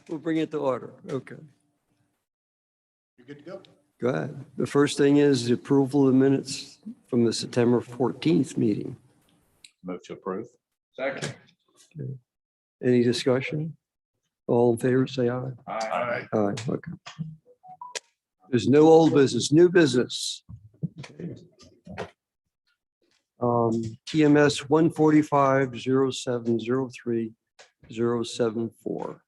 We'll bring it to order. Okay. You're good to go. Go ahead. The first thing is the approval of the minutes from the September 14th meeting. Move to approve. Second. Any discussion? All in favor, say aye. Aye. Aye, okay. There's no old business, new business. Okay. TMS 145-0703-074.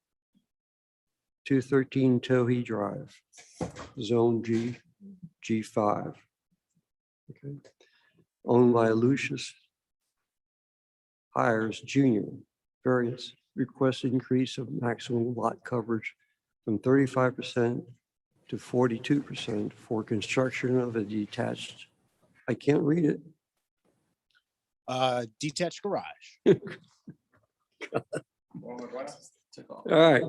213 Tohey Drive, Zone G, G5. Okay. Owned by Lucius Hires Jr. Variance request increase of maximum lot coverage from 35% to 42% for construction of a detached, I can't read it. Detached garage. All right.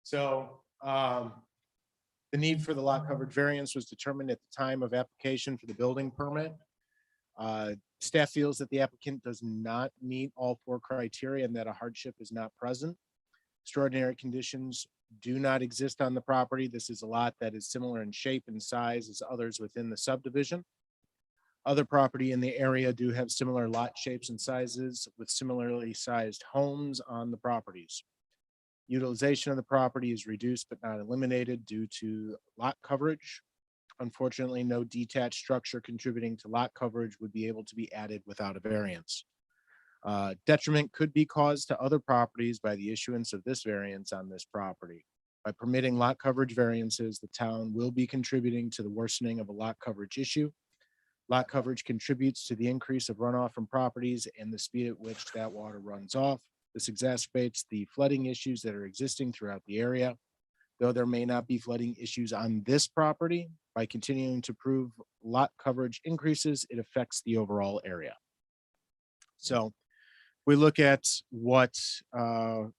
So the need for the lot coverage variance was determined at the time of application for the building permit. Staff feels that the applicant does not meet all four criteria and that a hardship is not present. Extraordinary conditions do not exist on the property. This is a lot that is similar in shape and size as others within the subdivision. Other property in the area do have similar lot shapes and sizes with similarly sized homes on the properties. Utilization of the property is reduced but not eliminated due to lot coverage. Unfortunately, no detached structure contributing to lot coverage would be able to be added without a variance. Detriment could be caused to other properties by the issuance of this variance on this property. By permitting lot coverage variances, the town will be contributing to the worsening of a lot coverage issue. Lot coverage contributes to the increase of runoff from properties and the speed at which that water runs off. This exacerbates the flooding issues that are existing throughout the area. Though there may not be flooding issues on this property, by continuing to prove lot coverage increases, it affects the overall area. So we look at what the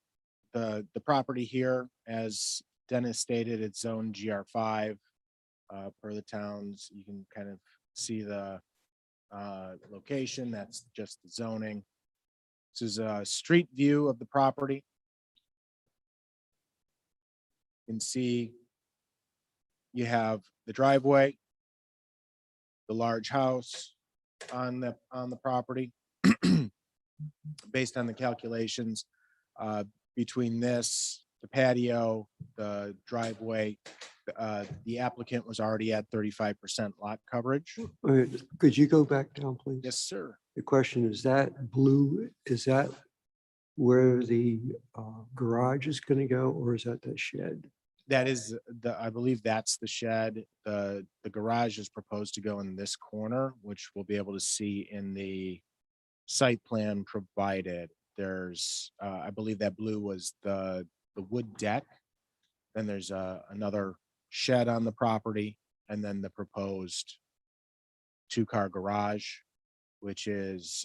property here, as Dennis stated, it's zone GR5 per the towns. You can kind of see the location. That's just the zoning. This is a street view of the property. You can see you have the driveway, the large house on the property. Based on the calculations, between this, the patio, the driveway, the applicant was already at 35% lot coverage. Could you go back down, please? Yes, sir. The question is that blue, is that where the garage is going to go, or is that the shed? That is I believe that's the shed. The garage is proposed to go in this corner, which we'll be able to see in the site plan provided. There's, I believe that blue was the wood deck. Then there's another shed on the property, and then the proposed 2-car garage, which is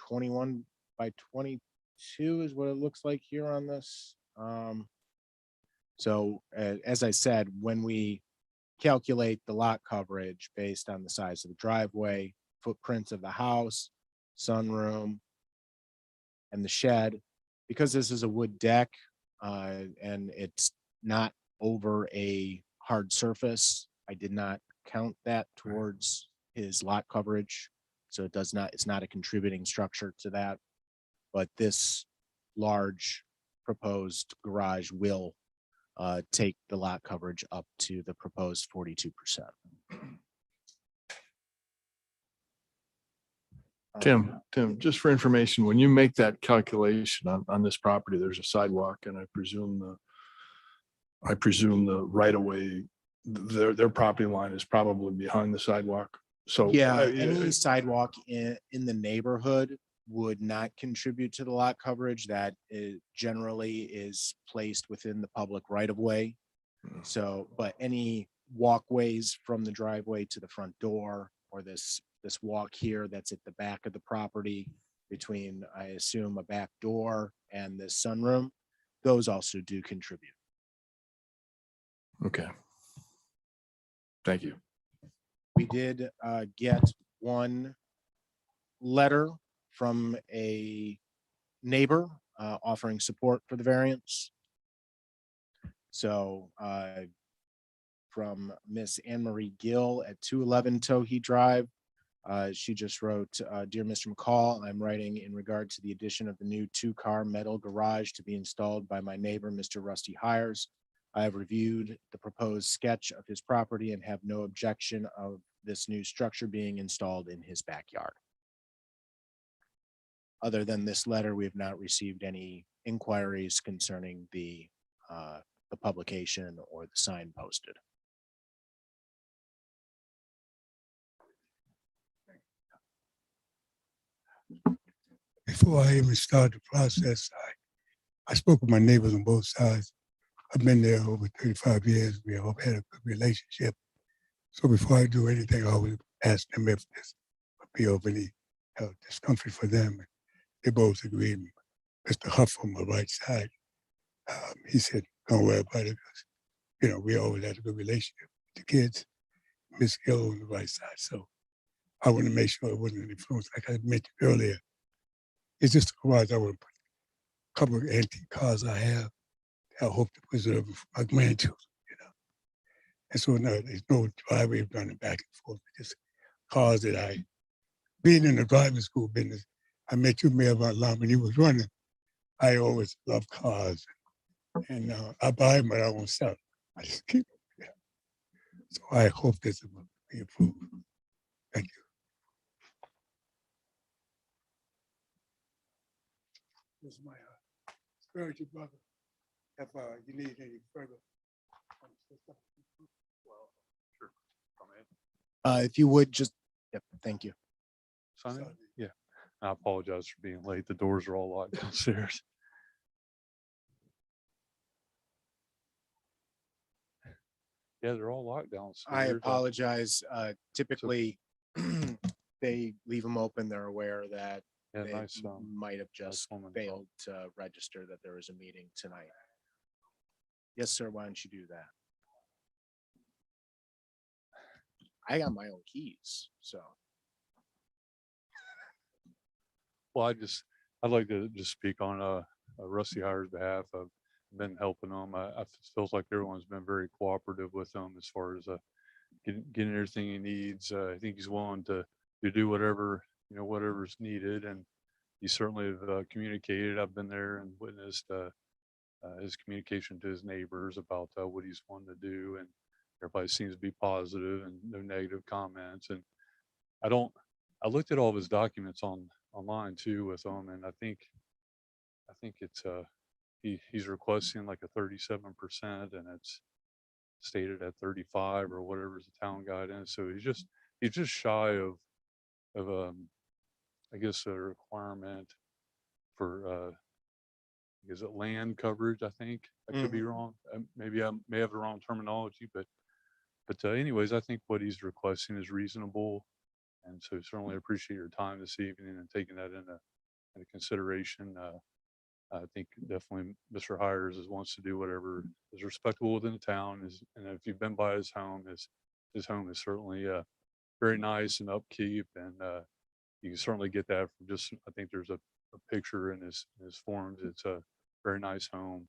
21 by 22 is what it looks like here on this. So as I said, when we calculate the lot coverage based on the size of the driveway, footprints of the house, sunroom, and the shed, because this is a wood deck and it's not over a hard surface, I did not count that towards his lot coverage. So it does not, it's not a contributing structure to that. But this large proposed garage will take the lot coverage up to the proposed 42%. Tim, just for information, when you make that calculation on this property, there's a sidewalk, and I presume the right of way, their property line is probably behind the sidewalk. So yeah, any sidewalk in the neighborhood would not contribute to the lot coverage. That generally is placed within the public right of way. So, but any walkways from the driveway to the front door, or this walk here that's at the back of the property between, I assume, a back door and this sunroom, those also do contribute. Okay. Thank you. We did get one letter from a neighbor offering support for the variance. So from Miss Anne Marie Gill at 211 Tohi Drive. She just wrote, Dear Mr. McCall, I'm writing in regard to the addition of the new 2-car metal garage to be installed by my neighbor, Mr. Rusty Hires. I have reviewed the proposed sketch of his property and have no objection of this new structure being installed in his backyard. Other than this letter, we have not received any inquiries concerning the publication or the sign posted. Before I even start the process, I spoke with my neighbors on both sides. I've been there over 35 years. We all had a good relationship. So before I do anything, I always ask them if this would be of any discomfort for them. They both agreed. Mr. Huff on my right side, he said, don't worry about it. 'Cause, you know, we always had a good relationship with the kids. Miss Gill on the right side. So I want to make sure it wasn't an influence. Like I mentioned earlier, it's just a garage. I want to put a couple of antique cars I have. I hope to preserve them for my grandchildren, you know. And so no, there's no driveway running back and forth. Just cars that being in the driving school business, I met you, Mayor Von Lam, when he was running. I always love cars. And I buy them, but I won't sell them. I just keep them. Yeah. So I hope this will be approved. Thank you. This is my spiritual brother. If you need any further. If you would just, yep, thank you. Sonny? Yeah, I apologize for being late. The doors are all locked downstairs. Yeah, they're all locked downstairs. I apologize. Typically, they leave them open. They're aware that Yeah, they nice. might have just woman. failed to register that there was a meeting tonight. Yes, sir. Why don't you do that? I got my own keys, so. Well, I'd like to just speak on Rusty Hire's behalf. I've been helping them. I feels like everyone's been very cooperative with him as far as getting everything he needs. I think he's willing to do whatever, whatever's needed, and he certainly have communicated. I've been there and witnessed his communication to his neighbors about what he's wanting to do, and everybody seems to be positive and no negative comments. And I looked at all of his documents online too with him, and I think it's he's requesting like a 37%, and it's stated at 35 or whatever the town guidance. So he's just shy of I guess a requirement for is it land coverage? I think I could be wrong. Maybe I may have the wrong terminology, but anyways, I think what he's requesting is reasonable, and so certainly appreciate your time this evening and taking that into consideration. I think definitely Mr. Hires wants to do whatever is respectable within the town. And if you've been by his home is certainly very nice and upkeep, and you can certainly get that from just, I think there's a picture in his forms. It's a very nice home,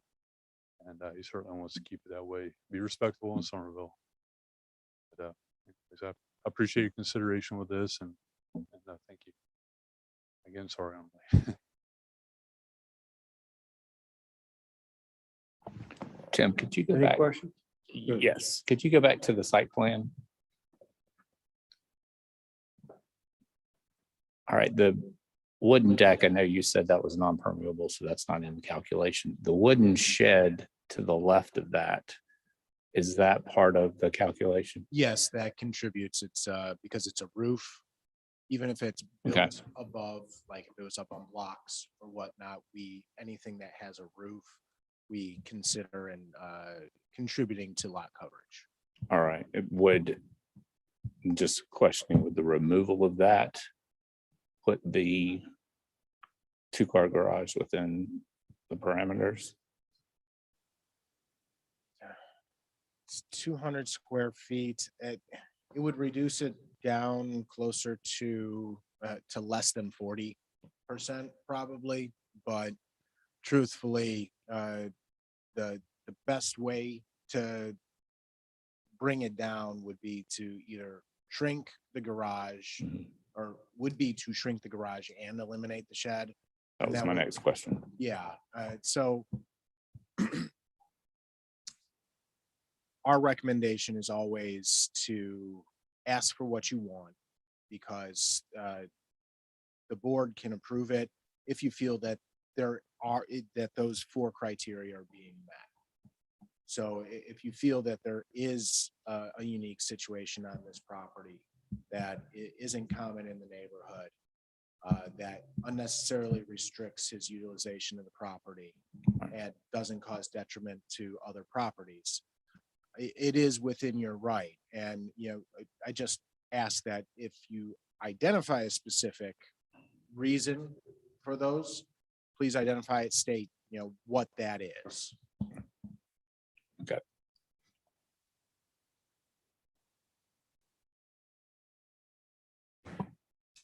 and he certainly wants to keep it that way. Be respectful in Somerville. But I appreciate your consideration with this, and thank you again. Sorry I'm late. Tim, could you go Any back? questions? Yes. Could you go back to the site plan? All right, the wooden deck, I know you said that was non-permeable, so that's not in the calculation. The wooden shed to the left of that, is that part of the calculation? Yes, that contributes. It's because it's a roof. Even if it's built Okay. above, like if it was up on blocks or whatnot, anything that has a roof, we consider in contributing to lot coverage. All right, it would, just questioning, with the removal of that, put the 2-car garage within the parameters? It's 200 square feet. It would reduce it down closer to less than 40% probably, but truthfully, the best way to bring it down would be to either shrink the garage Mhm. or would be to shrink the garage and eliminate the shed. That And was that my would- next question. Yeah, so our recommendation is always to ask for what you want because the board can approve it if you feel that that those 4 criteria are being met. So if you feel that there is a unique situation on this property that isn't common in the neighborhood, that unnecessarily restricts his utilization of the property and doesn't cause detriment to other properties, it is within your right. And, I just ask that if you identify a specific reason for those, please identify it, state, what that is.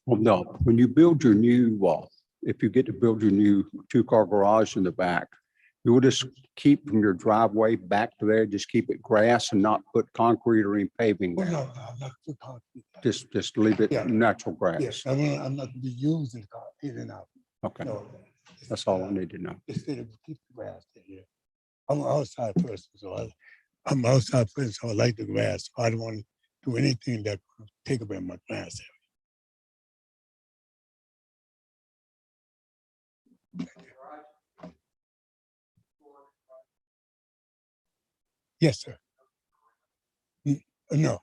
Well, no, when you build your new wall, if you get to build your new 2-car garage in the back, you will just keep from your driveway back to there, just keep it grass and not put concrete or any paving Well, there. no, I'm not too concrete. Just leave it Yeah. natural grass. Yes, I'm not to be using the car in and out. Okay, No. that's all I need to know. Instead of keep the grass there, yeah. I'm an outside person, I'm an outside person, so I like the grass. So I don't want to do anything that could take away my grass area. Yes, sir. No, no.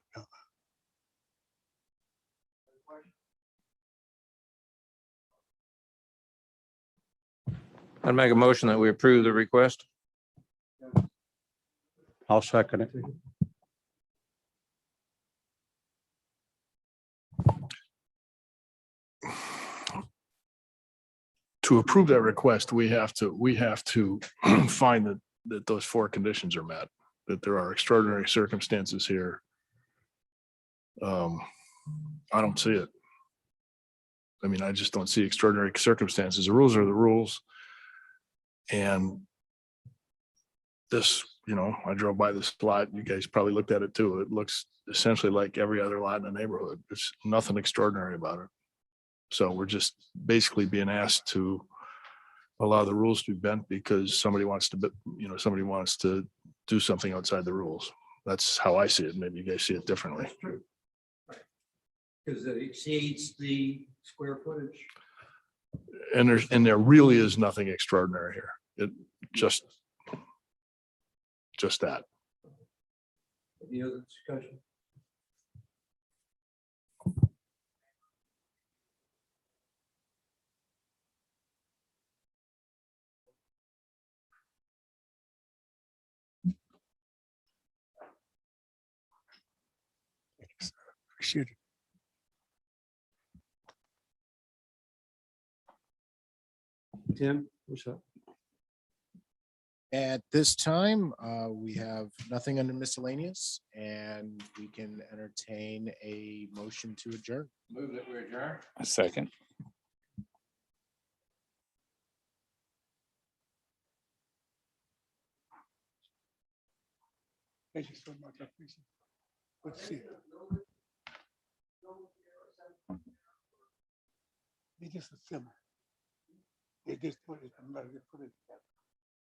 I'd make a motion that we approve the request. I'll second it. To approve that request, we have to find that those 4 conditions are met, that there are extraordinary circumstances here. I don't see it. I mean, I just don't see extraordinary circumstances. The rules are the rules. And this, I drove by this lot. You guys probably looked at it too. It looks essentially like every other lot in the neighborhood. There's nothing extraordinary about it. So we're just basically being asked to allow the rules to be bent because somebody wants to do something outside the rules. That's how I see it. Maybe you guys see it differently. That's true. Because it exceeds the square footage. And there really is nothing extraordinary here. It just that. Any other discussion? Appreciate it. Tim, what's up? At this time, we have nothing under miscellaneous and we can entertain a motion to adjourn. Move that we adjourn. A second. Thank you so much. I appreciate it. Good to see you. They just a symbol. They just put it, I'm not gonna put it together.